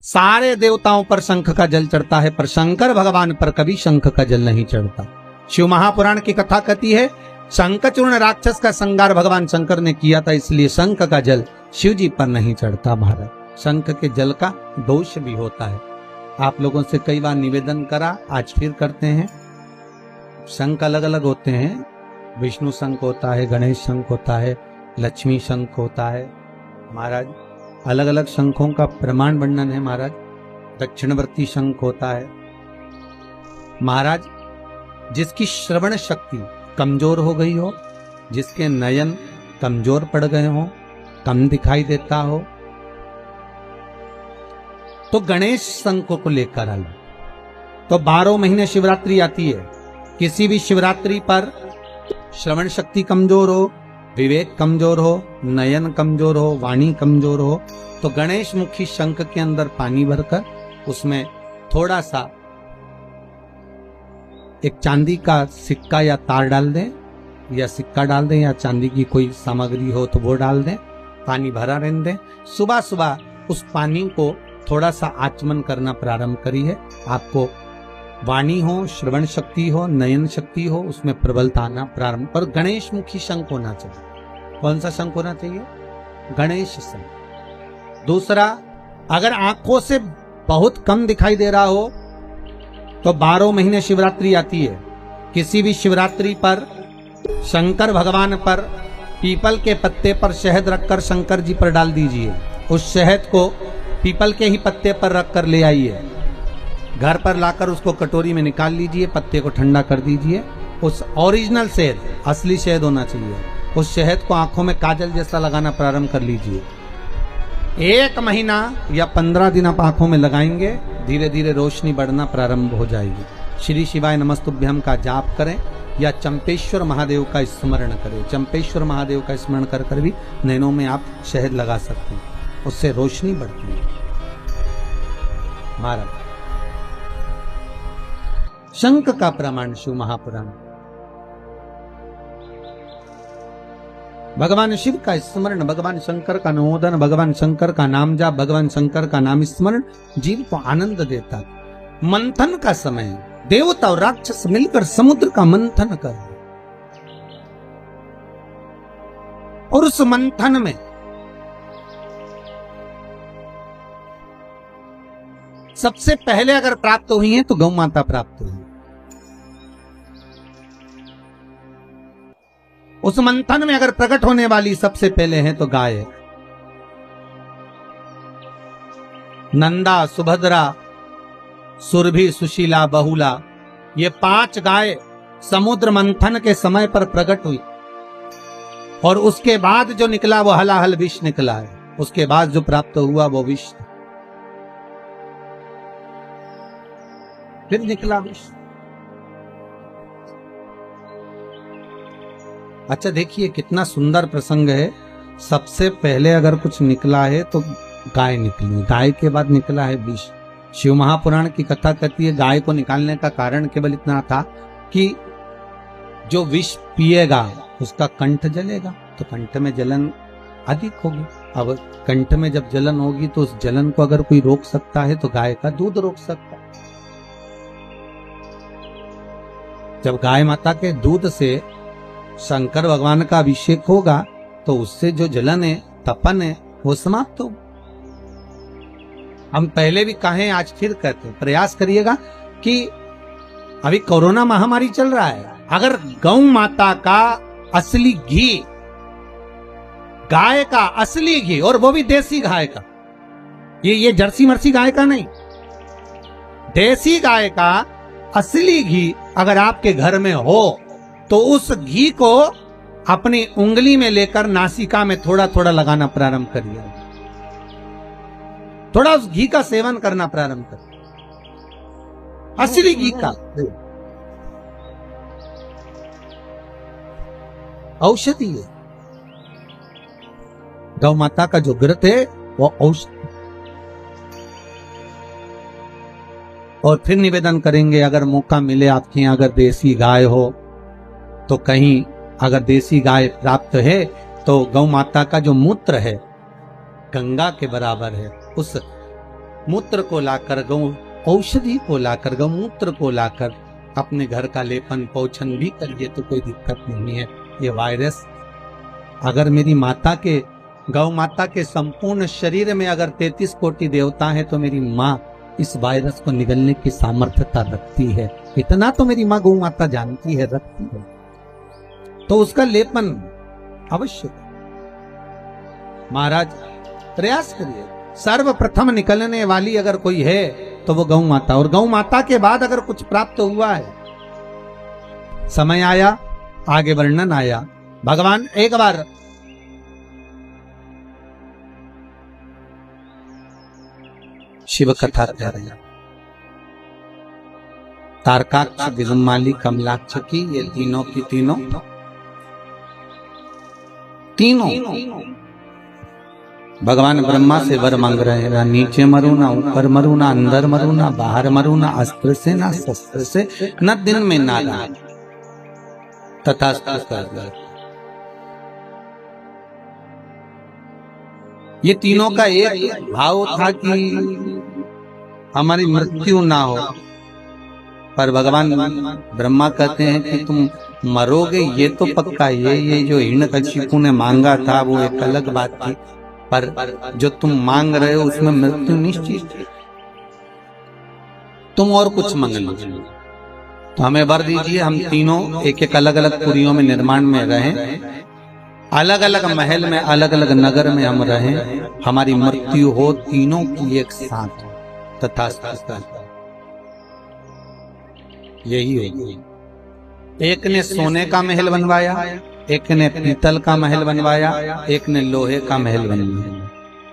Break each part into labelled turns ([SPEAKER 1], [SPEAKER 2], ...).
[SPEAKER 1] सारे देवताओं पर शंख का जल चढ़ता है, पर शंकर भगवान पर कभी शंख का जल नहीं चढ़ता। शिव महापुराण की कथा कहती है शंखचूर्ण राक्षस का संहार भगवान शंकर ने किया था, इसलिए शंख का जल शिव जी पर नहीं चढ़ता। महाराज, शंख के जल का दोष भी होता है। आप लोगों से कई बार निवेदन करा, आज फिर करते हैं। शंख अलग अलग होते हैं, विष्णु शंख होता है, गणेश शंख होता है, लक्ष्मी शंख होता है। महाराज, अलग अलग शंखों का प्रमाण वर्णन है। महाराज, दक्षिणवर्ती शंख होता है। महाराज, जिसकी श्रवण शक्ति कमजोर हो गई हो, जिसके नयन कमजोर पड़ गए हो, कम दिखाई देता हो, तो गणेश शंख को लेकर आइए। तो 12 महीने शिवरात्रि आती है, किसी भी शिवरात्रि पर श्रवण शक्ति कमजोर हो, विवेक कमजोर हो, नयन कमजोर हो, वाणी कमजोर हो, तो गणेश मुखी शंख के अंदर पानी भरकर उसमें थोड़ा सा एक चांदी का सिक्का या तार डाल दें, या सिक्का डाल दें, या चांदी की कोई सामग्री हो तो वो डाल दें, पानी भरा रहने दें। सुबह सुबह उस पानी को थोड़ा सा आचमन करना प्रारंभ करिए। आपको वाणी हो, श्रवण शक्ति हो, नयन शक्ति हो, उसमें प्रबलता आना प्रारंभ। पर गणेश मुखी शंख होना चाहिए। कौन सा शंख होना चाहिए? गणेश शंख। दूसरा, अगर आंखों से बहुत कम दिखाई दे रहा हो तो 12 महीने शिवरात्रि आती है, किसी भी शिवरात्रि पर शंकर भगवान पर पीपल के पत्ते पर शहद रखकर शंकर जी पर डाल दीजिए। उस शहद को पीपल के ही पत्ते पर रखकर ले आइए, घर पर लाकर उसको कटोरी में निकाल लीजिए, पत्ते को ठंडा कर दीजिए। उस ओरिजिनल शहद, असली शहद होना चाहिए, उस शहद को आंखों में काजल जैसा लगाना प्रारंभ कर लीजिए। 1 महीना या 15 दिन आप आंखों में लगाएंगे, धीरे धीरे रोशनी बढ़ना प्रारंभ हो जाएगी। श्री शिवाय नमस्तुभ्यम का जाप करें या चंपेश्वर महादेव का स्मरण करें। चंपेश्वर महादेव का स्मरण कर कर भी नैनों में आप शहद लगा सकते हैं, उससे रोशनी बढ़ती है। महाराज, शंख का प्रमाण शिव महापुराण। भगवान शिव का स्मरण, भगवान शंकर का नमोदन, भगवान शंकर का नाम जाप, भगवान शंकर का नाम स्मरण जीव को आनंद देता। मंथन का समय, देवता और राक्षस मिलकर समुद्र का मंथन कर, और उस मंथन में सबसे पहले अगर प्राप्त हुई है तो गौ माता प्राप्त हुई। उस मंथन में अगर प्रकट होने वाली सबसे पहले है तो गाय। नंदा, सुभद्रा, सुरभि, सुशीला, बहुला, ये 5 गाय समुद्र मंथन के समय पर प्रकट हुई, और उसके बाद जो निकला वो हलाहल विष निकला है। उसके बाद जो प्राप्त हुआ वो विष, फिर निकला विष। अच्छा, देखिए कितना सुंदर प्रसंग है। सबसे पहले अगर कुछ निकला है तो गाय निकली, गाय के बाद निकला है विष। शिव महापुराण की कथा कहती है गाय को निकालने का कारण केवल इतना था कि जो विष पिएगा उसका कंठ जलेगा, तो कंठ में जलन अधिक होगी। अब कंठ में जब जलन होगी तो उस जलन को अगर कोई रोक सकता है तो गाय का दूध रोक सकता है। जब गाय माता के दूध से शंकर भगवान का अभिषेक होगा तो उससे जो जलन है, तपन है, वो समाप्त हो। हम पहले भी कहें, आज फिर कहते हैं, प्रयास करिएगा कि अभी कोरोना महामारी चल रहा है, अगर गौ माता का असली घी, गाय का असली घी, और वो भी देसी गाय का, ये जर्सी मर्सी गाय का नहीं, देसी गाय का असली घी अगर आपके घर में हो तो उस घी को अपनी उंगली में लेकर नासिका में थोड़ा थोड़ा लगाना प्रारंभ करिए। थोड़ा उस घी का सेवन करना प्रारंभ करिए, असली घी का। औषधि है, गौ माता का जो व्रत है वो औषधि। और फिर निवेदन करेंगे, अगर मौका मिले आपके यहाँ अगर देसी गाय हो तो कहीं अगर देसी गाय प्राप्त है तो गौ माता का जो मूत्र है गंगा के बराबर है, उस मूत्र को लाकर, गौ औषधि को लाकर, गौमूत्र को लाकर अपने घर का लेपन पोषण भी करिए तो कोई दिक्कत नहीं है। ये वायरस अगर मेरी माता के, गौ माता के संपूर्ण शरीर में अगर 33 कोटि देवता है तो मेरी माँ इस वायरस को निगलने की सामर्थ्यता रखती है। इतना तो मेरी माँ गौ माता जानती है, रखती है, तो उसका लेपन अवश्य। महाराज प्रयास करिए, सर्वप्रथम निकलने वाली अगर कोई है तो वो गौ माता, और गौ माता के बाद अगर कुछ प्राप्त हुआ है, समय आया, आगे वर्णन आया। भगवान एक बार शिव कथा कह रहे हैं, तारकाक्ष, विदुमाली, कमलाक्ष की, ये तीनों की तीनों भगवान ब्रह्मा से वर मांग रहे हैं, ना नीचे मरू, ना ऊपर मरू, ना अंदर मरू, ना बाहर मरू, ना अस्त्र से, ना शस्त्र से, न दिन में ना रात, तथास्तु कर दे। ये तीनों का एक भाव था कि हमारी मृत्यु ना हो, पर भगवान ब्रह्मा कहते हैं कि तुम मरोगे ये तो पक्का। ये जो हिरण्यकशिपु ने मांगा था वो एक अलग बात थी, पर जो तुम मांग रहे हो उसमें मृत्यु निश्चित है। तुम और कुछ मांग लीजिए, तो हमें वर दीजिए हम तीनों एक एक अलग अलग पुरियों में निर्माण में रहें, अलग अलग महल में, अलग अलग नगर में हम रहें, हमारी मृत्यु हो तीनों की एक साथ, तथास्तु। यही होगी। एक ने सोने का महल बनवाया, एक ने पीतल का महल बनवाया, एक ने लोहे का महल बनवाया।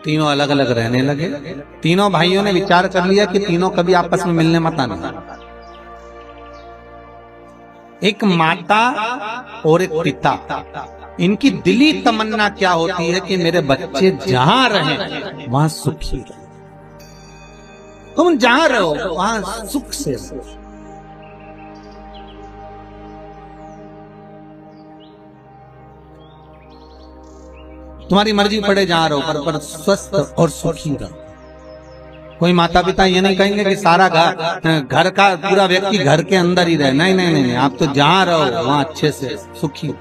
[SPEAKER 1] तीनों अलग अलग रहने लगे। तीनों भाइयों ने विचार कर लिया कि तीनों कभी आपस में मिलने मत आना। एक माता और एक पिता, इनकी दिली तमन्ना क्या होती है कि मेरे बच्चे जहां रहें वहां सुखी रहे। तुम जहां रहो वहां सुख से रहो। तुम्हारी मर्जी पड़े जहां रहो, पर स्वस्थ और सुखी रहो। कोई माता पिता ये नहीं कहेंगे कि सारा घर का पूरा व्यक्ति घर के अंदर ही रहे। नहीं नहीं नहीं, आप तो जहां रहो वहां अच्छे से सुखी हो।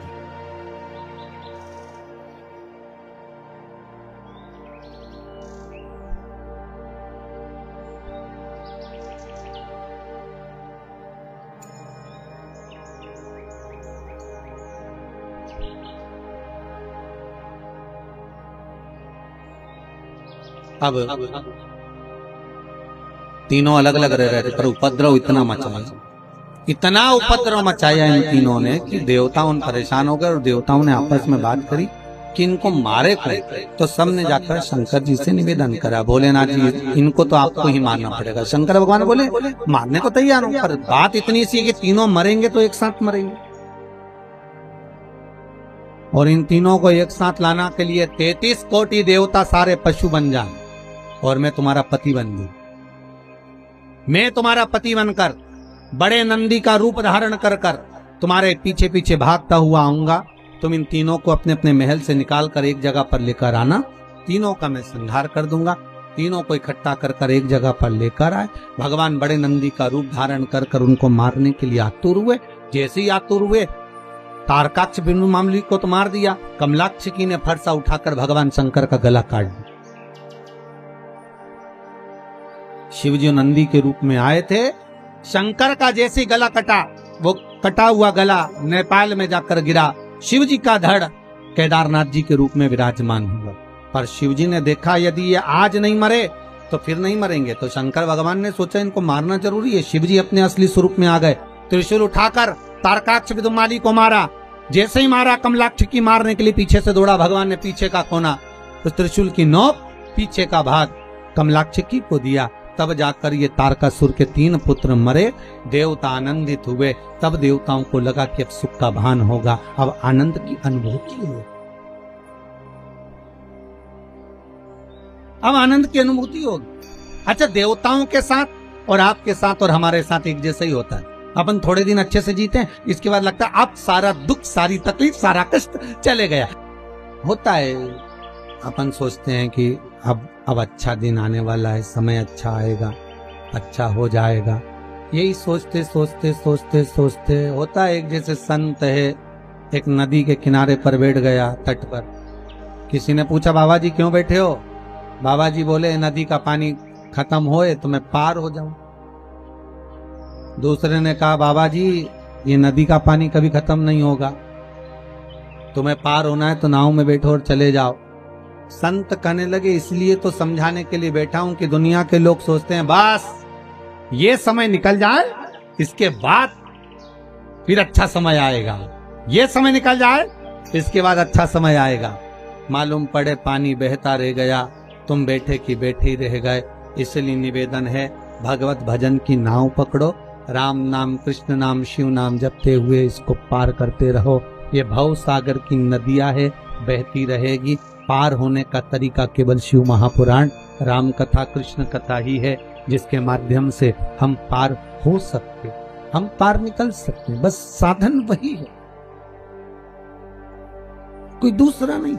[SPEAKER 1] अब तीनों अलग अलग रह रहे थे, पर उपद्रव इतना मचाया इन तीनों ने कि देवता उन परेशान हो गए, और देवताओं ने आपस में बात करी कि इनको मारे कौन। तो सब ने जाकर शंकर जी से निवेदन करा, भोलेनाथ जी इनको तो आपको ही मारना पड़ेगा। शंकर भगवान बोले मारने को तैयार हूं, पर बात इतनी सी है कि तीनों मरेंगे तो एक साथ मरेंगे, और इन तीनों को एक साथ लाना के लिए 33 कोटि देवता सारे पशु बन जाए, और मैं तुम्हारा पति बन जाऊं। मैं तुम्हारा पति बनकर बड़े नंदी का रूप धारण कर कर तुम्हारे पीछे पीछे भागता हुआ आऊंगा। तुम इन तीनों को अपने अपने महल से निकाल कर एक जगह पर लेकर आना। तीनों का मैं संहार कर दूंगा। तीनों को इकट्ठा कर कर एक जगह पर लेकर आए। भगवान बड़े नंदी का रूप धारण कर कर उनको मारने के लिए आतुर हुए। जैसे ही आतुर हुए, तारकाक्ष बिनु मामली को तो मार दिया, कमलाक्ष की ने फरसा उठाकर भगवान शंकर का गला काट दिया। शिवजी नंदी के रूप में आए थे। शंकर का जैसे गला कटा, वो कटा हुआ गला नेपाल में जाकर गिरा। शिवजी का धड़ केदारनाथ जी के रूप में विराजमान हुआ। पर शिवजी ने देखा यदि ये आज नहीं मरे तो फिर नहीं मरेंगे, तो शंकर भगवान ने सोचा इनको मारना जरूरी है। शिवजी अपने असली स्वरूप में आ गए। त्रिशूल उठाकर तारकाक्ष विदुमाली को मारा। जैसे ही मारा, कमलाक्ष की मारने के लिए पीछे से दौड़ा। भगवान ने पीछे का कोना, उस त्रिशूल की नोक, पीछे का भाग कमलाक्ष की को दिया। तब जाकर ये तारकासुर के 3 पुत्र मरे। देवता आनंदित हुए। तब देवताओं को लगा कि अब सुख का भान होगा, अब आनंद की अनुभूति होगी। अब आनंद की अनुभूति होगी। अच्छा, देवताओं के साथ और आपके साथ और हमारे साथ एक जैसा ही होता है। अपन थोड़े दिन अच्छे से जीते हैं, इसके बाद लगता है अब सारा दुख, सारी तकलीफ, सारा कष्ट चले गया। होता है। अपन सोचते हैं कि अब अब अच्छा दिन आने वाला है, समय अच्छा आएगा, अच्छा हो जाएगा। यही सोचते सोचते सोचते सोचते होता है, एक जैसे संत है, एक नदी के किनारे पर बैठ गया, तट पर। किसी ने पूछा, बाबा जी क्यों बैठे हो? बाबा जी बोले, नदी का पानी खत्म होए तो मैं पार हो जाऊं। दूसरे ने कहा, बाबा जी ये नदी का पानी कभी खत्म नहीं होगा, तुम्हें पार होना है तो नाव में बैठो और चले जाओ। संत कहने लगे, इसलिए तो समझाने के लिए बैठा हूं कि दुनिया के लोग सोचते हैं बस ये समय निकल जाए, इसके बाद फिर अच्छा समय आएगा, ये समय निकल जाए इसके बाद अच्छा समय आएगा। मालूम पड़े पानी बहता रह गया, तुम बैठे की बैठे ही रह गए। इसलिए निवेदन है, भगवत भजन की नाव पकड़ो, राम नाम कृष्ण नाम शिव नाम जपते हुए इसको पार करते रहो। ये भव सागर की नदियां है, बहती रहेगी। पार होने का तरीका केवल शिव महापुराण, राम कथा, कृष्ण कथा ही है जिसके माध्यम से हम पार हो सकते, हम पार निकल सकते। बस साधन वही है, कोई दूसरा नहीं।